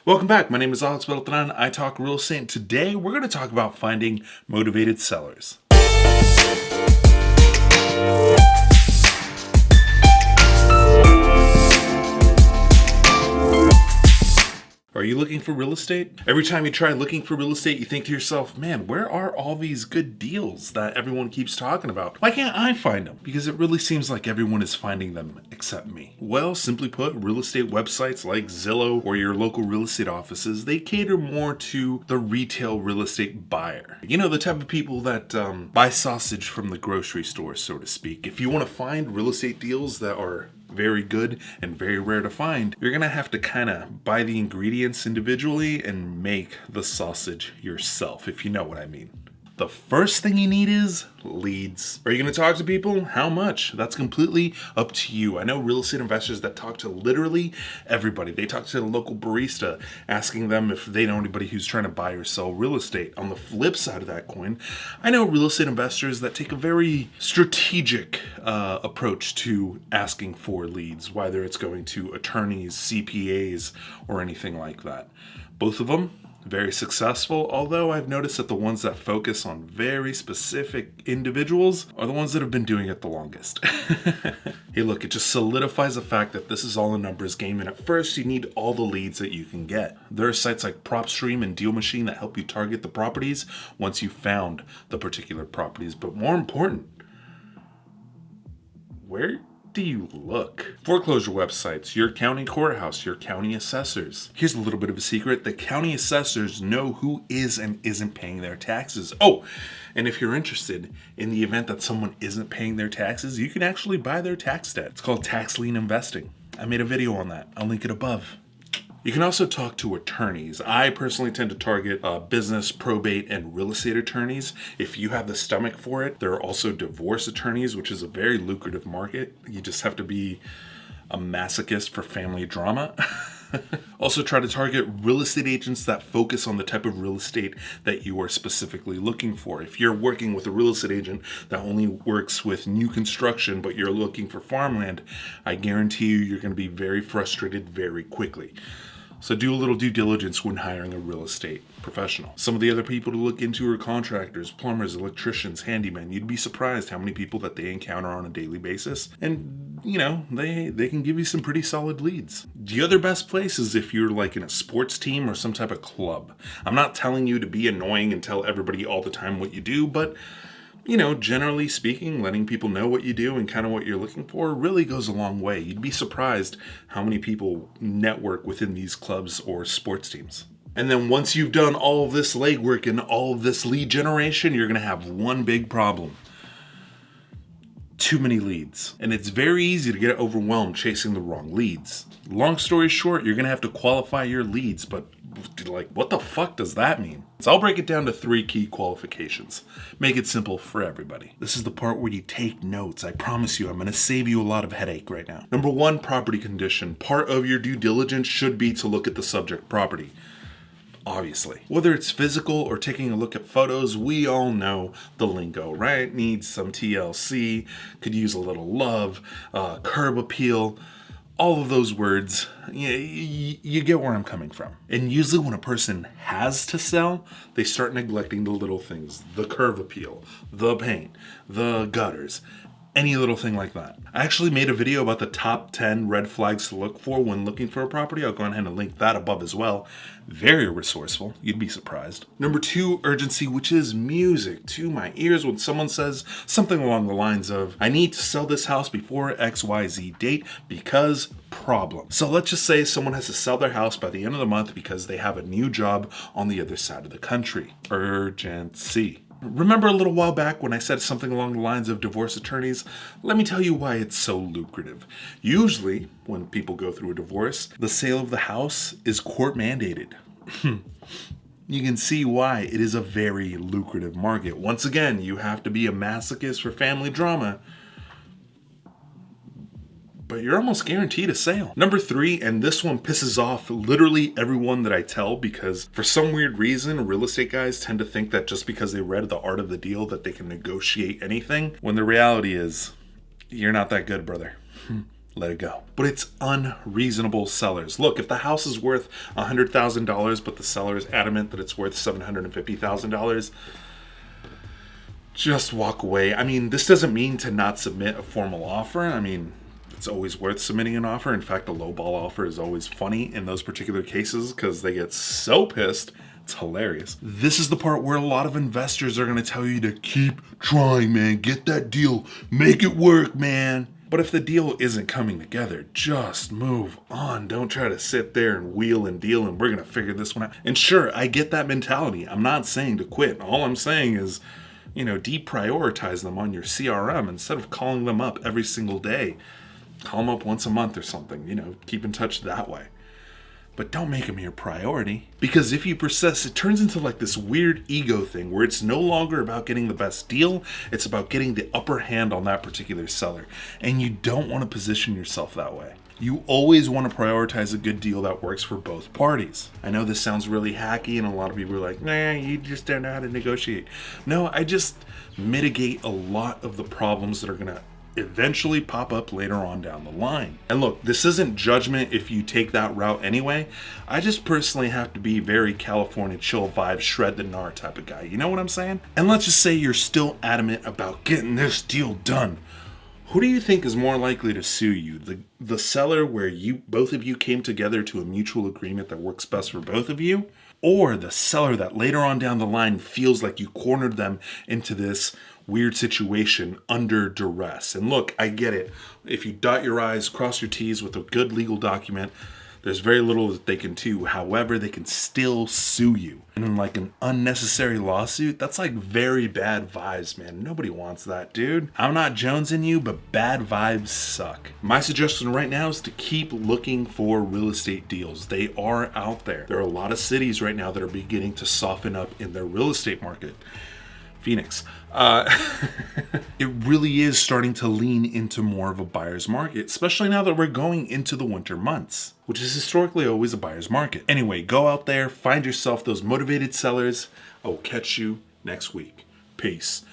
Welcome back. My name is Alex Beltran. I talk real estate, and today we're going to talk about finding motivated sellers. Are you looking for real estate? Every time you try looking for real estate, you think to yourself, man, where are all these good deals that everyone keeps talking about? Why can't I find them? Because it really seems like everyone is finding them except me. Well, simply put, real estate websites like Zillow or your local real estate offices, they cater more to the retail real estate buyer. You know, the type of people that buy sausage from the grocery store, so to speak. If you want to find real estate deals that are very good and very rare to find, you're gonna have to kind of buy the ingredients individually and make the sausage yourself, if you know what I mean. The first thing you need is leads. Are you going to talk to people? How much? That's completely up to you. I know real estate investors that talk to literally everybody. They talk to the local barista, asking them if they know anybody who's trying to buy or sell real estate. On the flip side of that coin, I know real estate investors that take a very strategic approach to asking for leads, whether it's going to attorneys, CPAs, or anything like that. Both of them very successful, although I've noticed that the ones that focus on very specific individuals are the ones that have been doing it the longest. Hey, look, it just solidifies the fact that this is all a numbers game, and at first you need all the leads that you can get. There are sites like PropStream and Deal Machine that help you target the properties once you've found the particular properties, but more important, where do you look? Foreclosure websites, your county courthouse, your county assessors. Here's a little bit of a secret. The county assessors know who is and isn't paying their taxes. Oh, and if you're interested, in the event that someone isn't paying their taxes, you can actually buy their tax debt. It's called tax lien investing. I made a video on that. I'll link it above. You can also talk to attorneys. I personally tend to target business, probate, and real estate attorneys. If you have the stomach for it, there are also divorce attorneys, which is a very lucrative market. You just have to be a masochist for family drama. Also try to target real estate agents that focus on the type of real estate that you are specifically looking for. If you're working with a real estate agent that only works with new construction, but you're looking for farmland, I guarantee you're going to be very frustrated very quickly. So do a little due diligence when hiring a real estate professional. Some of the other people to look into are contractors, plumbers, electricians, handymen. You'd be surprised how many people that they encounter on a daily basis. And, you know, they can give you some pretty solid leads. The other best place is if you're like in a sports team or some type of club. I'm not telling you to be annoying and tell everybody all the time what you do, but you know, generally speaking, letting people know what you do and kind of what you're looking for really goes a long way. You'd be surprised how many people network within these clubs or sports teams. And then once you've done all of this legwork and all of this lead generation, you're going to have one big problem. Too many leads. And it's very easy to get overwhelmed chasing the wrong leads. Long story short, you're going to have to qualify your leads, but like, what the fuck does that mean? So I'll break it down to 3 key qualifications. Make it simple for everybody. This is the part where you take notes. I promise you, I'm going to save you a lot of headache right now. Number 1, property condition. Part of your due diligence should be to look at the subject property. Obviously. Whether it's physical or taking a look at photos, we all know the lingo, right? Needs some TLC, could use a little love, curb appeal, all of those words. You get where I'm coming from. And usually when a person has to sell, they start neglecting the little things, the curb appeal, the paint, the gutters, any little thing like that. I actually made a video about the top 10 red flags to look for when looking for a property. I'll go ahead and link that above as well. Very resourceful. You'd be surprised. Number 2, urgency, which is music to my ears when someone says something along the lines of, I need to sell this house before XYZ date because problem. So let's just say someone has to sell their house by the end of the month because they have a new job on the other side of the country. Urgency. Remember a little while back when I said something along the lines of divorce attorneys? Let me tell you why it's so lucrative. Usually, when people go through a divorce, the sale of the house is court mandated. You can see why it is a very lucrative market. Once again, you have to be a masochist for family drama, but you're almost guaranteed a sale. Number 3, and this one pisses off literally everyone that I tell because for some weird reason, real estate guys tend to think that just because they read The Art of the Deal that they can negotiate anything, when the reality is, you're not that good, brother. let it go. But it's unreasonable sellers. Look, if the house is worth $100,000, but the seller is adamant that it's worth $750,000, just walk away. I mean, this doesn't mean to not submit a formal offer. I mean, it's always worth submitting an offer. In fact, a lowball offer is always funny in those particular cases because they get so pissed. It's hilarious. This is the part where a lot of investors are going to tell you to keep trying, man. Get that deal. Make it work, man. But if the deal isn't coming together, just move on. Don't try to sit there and wheel and deal and we're going to figure this one out. And sure, I get that mentality. I'm not saying to quit. All I'm saying is, deprioritize them on your CRM instead of calling them up every single day. Call them up once a month or something, keep in touch that way. But don't make them your priority. Because if you persist, it turns into like this weird ego thing where it's no longer about getting the best deal. It's about getting the upper hand on that particular seller. And you don't want to position yourself that way. You always want to prioritize a good deal that works for both parties. I know this sounds really hacky and a lot of people are like, nah, you just don't know how to negotiate. No, I just mitigate a lot of the problems that are going to eventually pop up later on down the line. And look, this isn't judgment if you take that route anyway. I just personally have to be very California chill vibe, shred the gnar type of guy. You know what I'm saying? And let's just say you're still adamant about getting this deal done. Who do you think is more likely to sue you? The seller where both of you came together to a mutual agreement that works best for both of you? Or the seller that later on down the line feels like you cornered them into this weird situation under duress? And look, I get it. If you dot your I's, cross your T's with a good legal document, there's very little that they can do. However, they can still sue you. And in like an unnecessary lawsuit, that's like very bad vibes, man. Nobody wants that, dude. I'm not jonesing you, but bad vibes suck. My suggestion right now is to keep looking for real estate deals. They are out there. There are a lot of cities right now that are beginning to soften up in their real estate market. Phoenix. It really is starting to lean into more of a buyer's market, especially now that we're going into the winter months, which is historically always a buyer's market. Anyway, go out there, find yourself those motivated sellers. I will catch you next week. Peace.